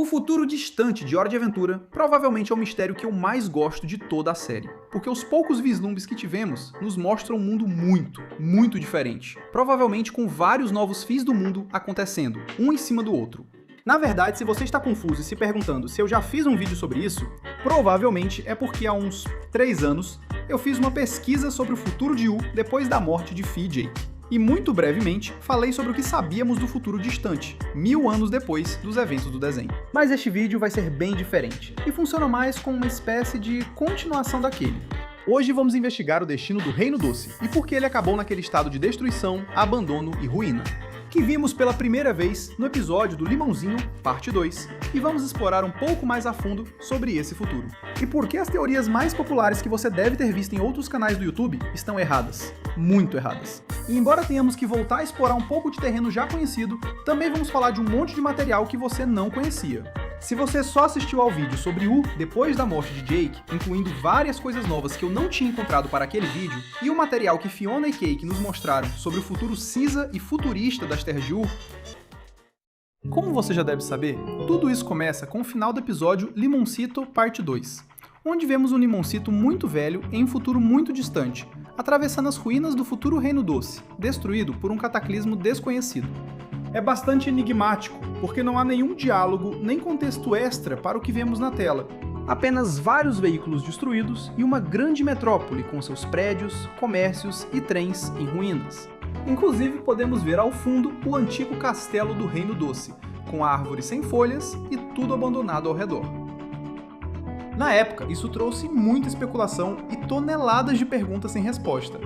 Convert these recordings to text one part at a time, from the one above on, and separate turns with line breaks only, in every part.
O futuro distante de Hora de Aventura provavelmente é o mistério que eu mais gosto de toda a série, porque os poucos vislumbres que tivemos nos mostram um mundo muito diferente, provavelmente com vários novos fins do mundo acontecendo, um em cima do outro. Na verdade, se você está confuso e se perguntando se eu já fiz um vídeo sobre isso, provavelmente é porque há uns 3 anos eu fiz uma pesquisa sobre o futuro de Yu depois da morte de Fi e Jake. E muito brevemente, falei sobre o que sabíamos do futuro distante, 1000 anos depois dos eventos do desenho. Mas este vídeo vai ser bem diferente, e funciona mais como uma espécie de continuação daquele. Hoje vamos investigar o destino do Reino Doce, e por que ele acabou naquele estado de destruição, abandono e ruína, que vimos pela primeira vez no episódio do Limãozinho, parte 2, e vamos explorar um pouco mais a fundo sobre esse futuro. E por que as teorias mais populares que você deve ter visto em outros canais do YouTube estão erradas, muito erradas. E embora tenhamos que voltar a explorar um pouco de terreno já conhecido, também vamos falar de um monte de material que você não conhecia. Se você só assistiu ao vídeo sobre Yu depois da morte de Jake, incluindo várias coisas novas que eu não tinha encontrado para aquele vídeo, e o material que Fiona e Cake nos mostraram sobre o futuro cinza e futurista das terras de Yu, como você já deve saber, tudo isso começa com o final do episódio Limoncito Parte 2, onde vemos um Limoncito muito velho em um futuro muito distante, atravessando as ruínas do futuro Reino Doce, destruído por um cataclismo desconhecido. É bastante enigmático, porque não há nenhum diálogo nem contexto extra para o que vemos na tela. Apenas vários veículos destruídos e uma grande metrópole com seus prédios, comércios e trens em ruínas. Inclusive podemos ver ao fundo o antigo castelo do Reino Doce, com árvores sem folhas e tudo abandonado ao redor. Na época, isso trouxe muita especulação e toneladas de perguntas sem resposta.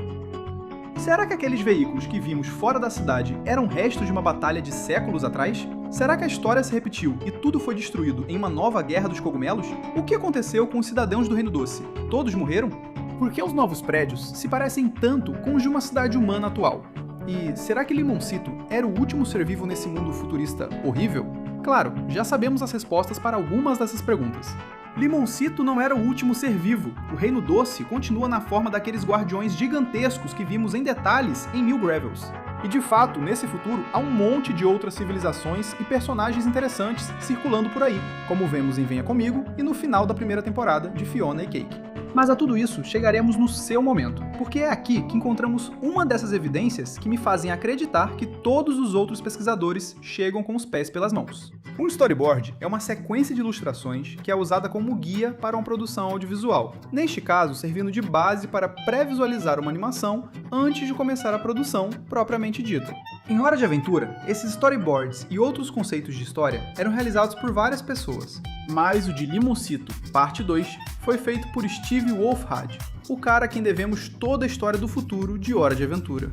Será que aqueles veículos que vimos fora da cidade eram restos de uma batalha de séculos atrás? Será que a história se repetiu e tudo foi destruído em uma nova guerra dos cogumelos? O que aconteceu com os cidadãos do Reino Doce? Todos morreram? Por que os novos prédios se parecem tanto com os de uma cidade humana atual? E será que Limoncito era o último ser vivo nesse mundo futurista horrível? Claro, já sabemos as respostas para algumas dessas perguntas. Limoncito não era o último ser vivo. O Reino Doce continua na forma daqueles guardiões gigantescos que vimos em detalhes em Mil Gravels. E de fato, nesse futuro, há um monte de outras civilizações e personagens interessantes circulando por aí, como vemos em Venha Comigo e no final da primeira temporada de Fiona e Cake. Mas a tudo isso chegaremos no seu momento, porque é aqui que encontramos uma dessas evidências que me fazem acreditar que todos os outros pesquisadores chegam com os pés pelas mãos. Um storyboard é uma sequência de ilustrações que é usada como guia para uma produção audiovisual, neste caso servindo de base para pré-visualizar uma animação antes de começar a produção propriamente dita. Em Hora de Aventura, esses storyboards e outros conceitos de história eram realizados por várias pessoas, mas o de Limoncito, parte 2, foi feito por Steve Wolfhard, o cara a quem devemos toda a história do futuro de Hora de Aventura.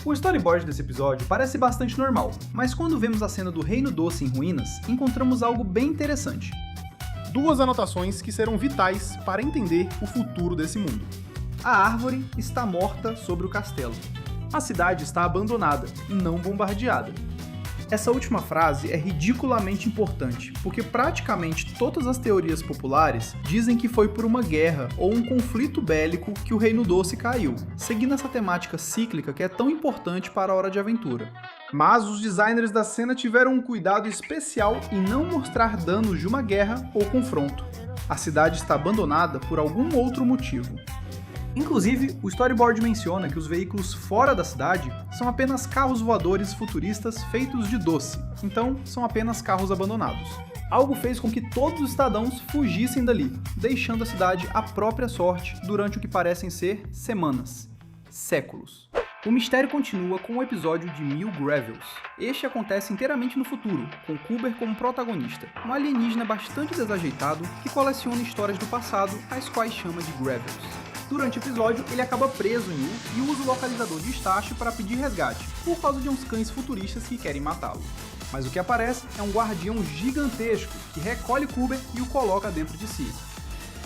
O storyboard desse episódio parece bastante normal, mas quando vemos a cena do Reino Doce em ruínas, encontramos algo bem interessante. 2 anotações que serão vitais para entender o futuro desse mundo. A árvore está morta sobre o castelo. A cidade está abandonada, não bombardeada. Essa última frase é ridiculamente importante, porque praticamente todas as teorias populares dizem que foi por uma guerra ou um conflito bélico que o Reino Doce caiu, seguindo essa temática cíclica que é tão importante para a Hora de Aventura. Mas os designers da cena tiveram um cuidado especial em não mostrar danos de uma guerra ou confronto. A cidade está abandonada por algum outro motivo. Inclusive, o storyboard menciona que os veículos fora da cidade são apenas carros voadores futuristas feitos de doce, então são apenas carros abandonados. Algo fez com que todos os cidadãos fugissem dali, deixando a cidade à própria sorte durante o que parecem ser semanas, séculos. O mistério continua com o episódio de Mil Gravels. Este acontece inteiramente no futuro, com Kuber como protagonista, um alienígena bastante desajeitado que coleciona histórias do passado, as quais chama de Gravels. Durante o episódio, ele acaba preso em Yu e usa o localizador de Estácio para pedir resgate, por causa de uns cães futuristas que querem matá-lo. Mas o que aparece é um guardião gigantesco que recolhe Kuber e o coloca dentro de si.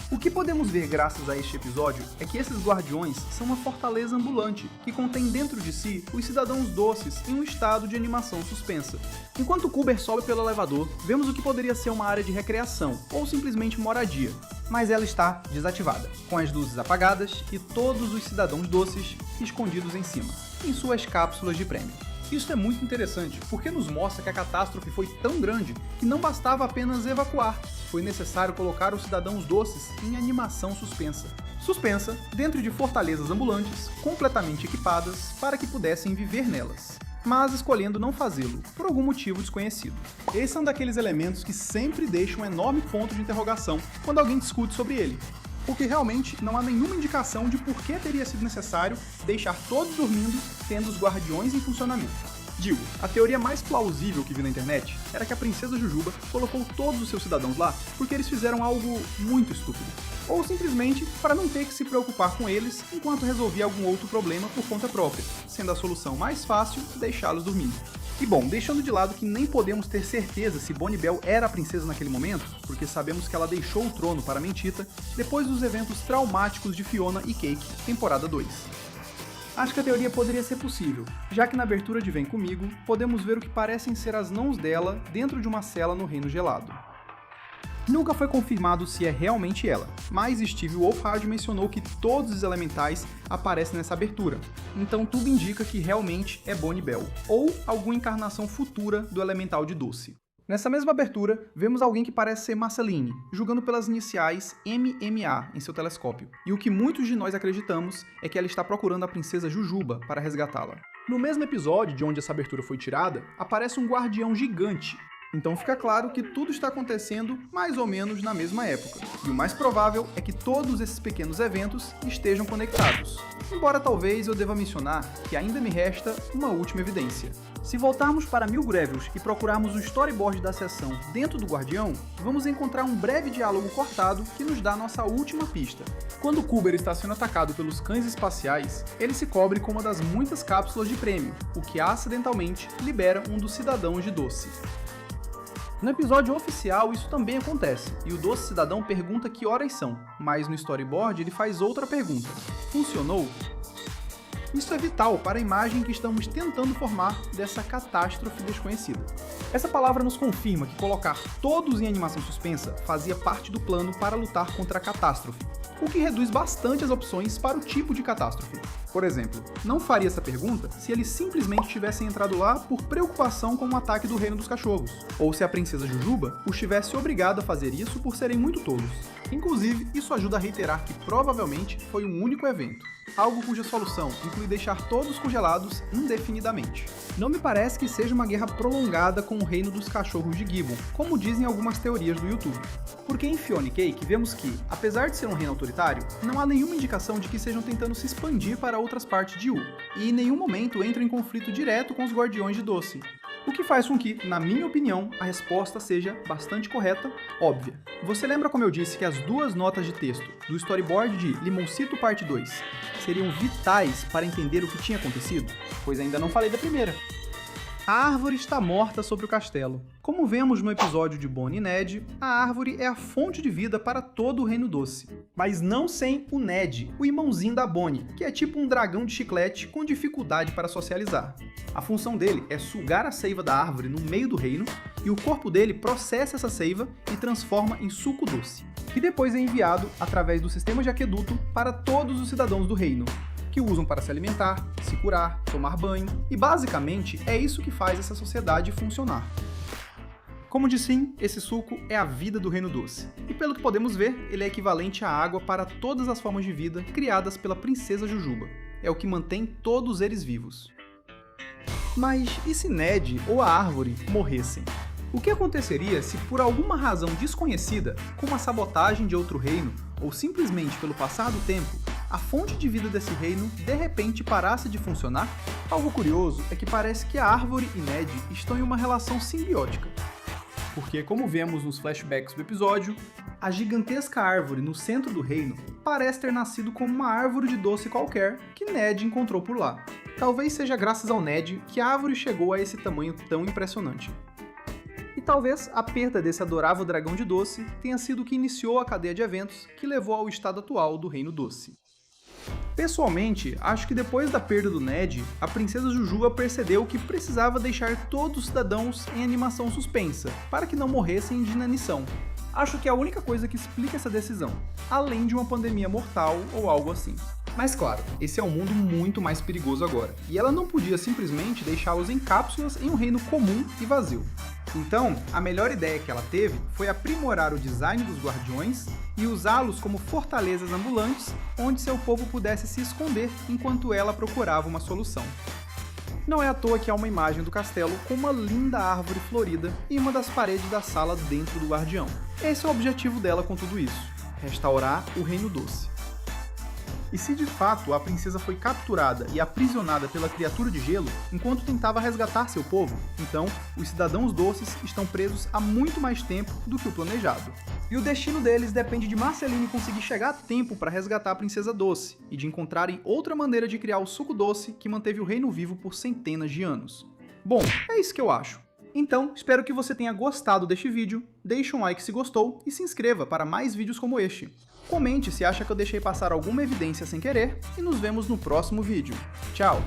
O que podemos ver graças a este episódio é que esses guardiões são uma fortaleza ambulante, que contém dentro de si os cidadãos doces em um estado de animação suspensa. Enquanto Kuber sobe pelo elevador, vemos o que poderia ser uma área de recreação, ou simplesmente moradia, mas ela está desativada, com as luzes apagadas e todos os cidadãos doces escondidos em cima, em suas cápsulas de prêmio. Isso é muito interessante, porque nos mostra que a catástrofe foi tão grande que não bastava apenas evacuar, foi necessário colocar os cidadãos doces em animação suspensa. Suspensa dentro de fortalezas ambulantes, completamente equipadas para que pudessem viver nelas, mas escolhendo não fazê-lo, por algum motivo desconhecido. Esses são daqueles elementos que sempre deixam um enorme ponto de interrogação quando alguém discute sobre ele, porque realmente não há nenhuma indicação de por que teria sido necessário deixar todos dormindo, tendo os guardiões em funcionamento. Digo, a teoria mais plausível que vi na internet era que a princesa Jujuba colocou todos os seus cidadãos lá porque eles fizeram algo muito estúpido, ou simplesmente para não ter que se preocupar com eles enquanto resolvia algum outro problema por conta própria, sendo a solução mais fácil deixá-los dormindo. E bom, deixando de lado que nem podemos ter certeza se Bonnie Bell era a princesa naquele momento, porque sabemos que ela deixou o trono para Mentita depois dos eventos traumáticos de Fiona e Cake, temporada 2. Acho que a teoria poderia ser possível, já que na abertura de Vem Comigo, podemos ver o que parecem ser as mãos dela dentro de uma cela no Reino Gelado. Nunca foi confirmado se é realmente ela, mas Steve Wolfhard mencionou que todos os elementais aparecem nessa abertura, então tudo indica que realmente é Bonnie Bell, ou alguma encarnação futura do elemental de doce. Nessa mesma abertura, vemos alguém que parece ser Marceline, julgando pelas iniciais MMA em seu telescópio, e o que muitos de nós acreditamos é que ela está procurando a princesa Jujuba para resgatá-la. No mesmo episódio de onde essa abertura foi tirada, aparece um guardião gigante, então fica claro que tudo está acontecendo mais ou menos na mesma época, e o mais provável é que todos esses pequenos eventos estejam conectados. Embora talvez eu deva mencionar que ainda me resta uma última evidência. Se voltarmos para Milgravel's e procurarmos o storyboard da sessão dentro do Guardião, vamos encontrar um breve diálogo cortado que nos dá a nossa última pista. Quando Kuber está sendo atacado pelos cães espaciais, ele se cobre com uma das muitas cápsulas de prêmio, o que acidentalmente libera um dos cidadãos de doce. No episódio oficial isso também acontece, e o doce cidadão pergunta que horas são, mas no storyboard ele faz outra pergunta: funcionou? Isso é vital para a imagem que estamos tentando formar dessa catástrofe desconhecida. Essa palavra nos confirma que colocar todos em animação suspensa fazia parte do plano para lutar contra a catástrofe, o que reduz bastante as opções para o tipo de catástrofe. Por exemplo, não faria essa pergunta se eles simplesmente tivessem entrado lá por preocupação com o ataque do Reino dos Cachorros, ou se a princesa Jujuba os tivesse obrigado a fazer isso por serem muito tolos. Inclusive, isso ajuda a reiterar que provavelmente foi um único evento, algo cuja solução inclui deixar todos congelados indefinidamente. Não me parece que seja uma guerra prolongada com o Reino dos Cachorros de Gibbon, como dizem algumas teorias do YouTube. Porque em Fiona e Cake vemos que, apesar de ser um reino autoritário, não há nenhuma indicação de que estejam tentando se expandir para outras partes de Yu, e em nenhum momento entram em conflito direto com os Guardiões de Doce. O que faz com que, na minha opinião, a resposta seja bastante correta, óbvia. Você lembra como eu disse que as duas notas de texto do storyboard de Limoncito Parte 2 seriam vitais para entender o que tinha acontecido? Pois ainda não falei da primeira. A árvore está morta sobre o castelo. Como vemos no episódio de Bonnie e Ned, a árvore é a fonte de vida para todo o Reino Doce. Mas não sem o Ned, o irmãozinho da Bonnie, que é tipo um dragão de chiclete com dificuldade para socializar. A função dele é sugar a seiva da árvore no meio do reino, e o corpo dele processa essa seiva e transforma em suco doce, que depois é enviado através do sistema de aqueduto para todos os cidadãos do reino, que usam para se alimentar, se curar, tomar banho, e basicamente é isso que faz essa sociedade funcionar. Como disse, esse suco é a vida do Reino Doce, e pelo que podemos ver, ele é equivalente à água para todas as formas de vida criadas pela princesa Jujuba. É o que mantém todos eles vivos. Mas e se Ned ou a árvore morressem? O que aconteceria se por alguma razão desconhecida, como a sabotagem de outro reino, ou simplesmente pelo passar do tempo, a fonte de vida desse reino de repente parasse de funcionar? Algo curioso é que parece que a árvore e Ned estão em uma relação simbiótica. Porque, como vemos nos flashbacks do episódio, a gigantesca árvore no centro do reino parece ter nascido como uma árvore de doce qualquer que Ned encontrou por lá. Talvez seja graças ao Ned que a árvore chegou a esse tamanho tão impressionante. E talvez a perda desse adorável dragão de doce tenha sido o que iniciou a cadeia de eventos que levou ao estado atual do Reino Doce. Pessoalmente, acho que depois da perda do Ned, a princesa Jujuba percebeu que precisava deixar todos os cidadãos em animação suspensa, para que não morressem de inanição. Acho que é a única coisa que explica essa decisão, além de uma pandemia mortal ou algo assim. Mas claro, esse é um mundo muito mais perigoso agora, e ela não podia simplesmente deixá-los em cápsulas em um reino comum e vazio. Então, a melhor ideia que ela teve foi aprimorar o design dos guardiões e usá-los como fortalezas ambulantes, onde seu povo pudesse se esconder enquanto ela procurava uma solução. Não é à toa que há uma imagem do castelo com uma linda árvore florida em uma das paredes da sala dentro do guardião. Esse é o objetivo dela com tudo isso: restaurar o Reino Doce. E se de fato a princesa foi capturada e aprisionada pela criatura de gelo enquanto tentava resgatar seu povo, então os cidadãos doces estão presos há muito mais tempo do que o planejado. E o destino deles depende de Marceline conseguir chegar a tempo para resgatar a princesa doce e de encontrarem outra maneira de criar o suco doce que manteve o reino vivo por centenas de anos. Bom, é isso que eu acho. Então, espero que você tenha gostado deste vídeo, deixe um like se gostou e se inscreva para mais vídeos como este. Comente se acha que eu deixei passar alguma evidência sem querer e nos vemos no próximo vídeo. Tchau!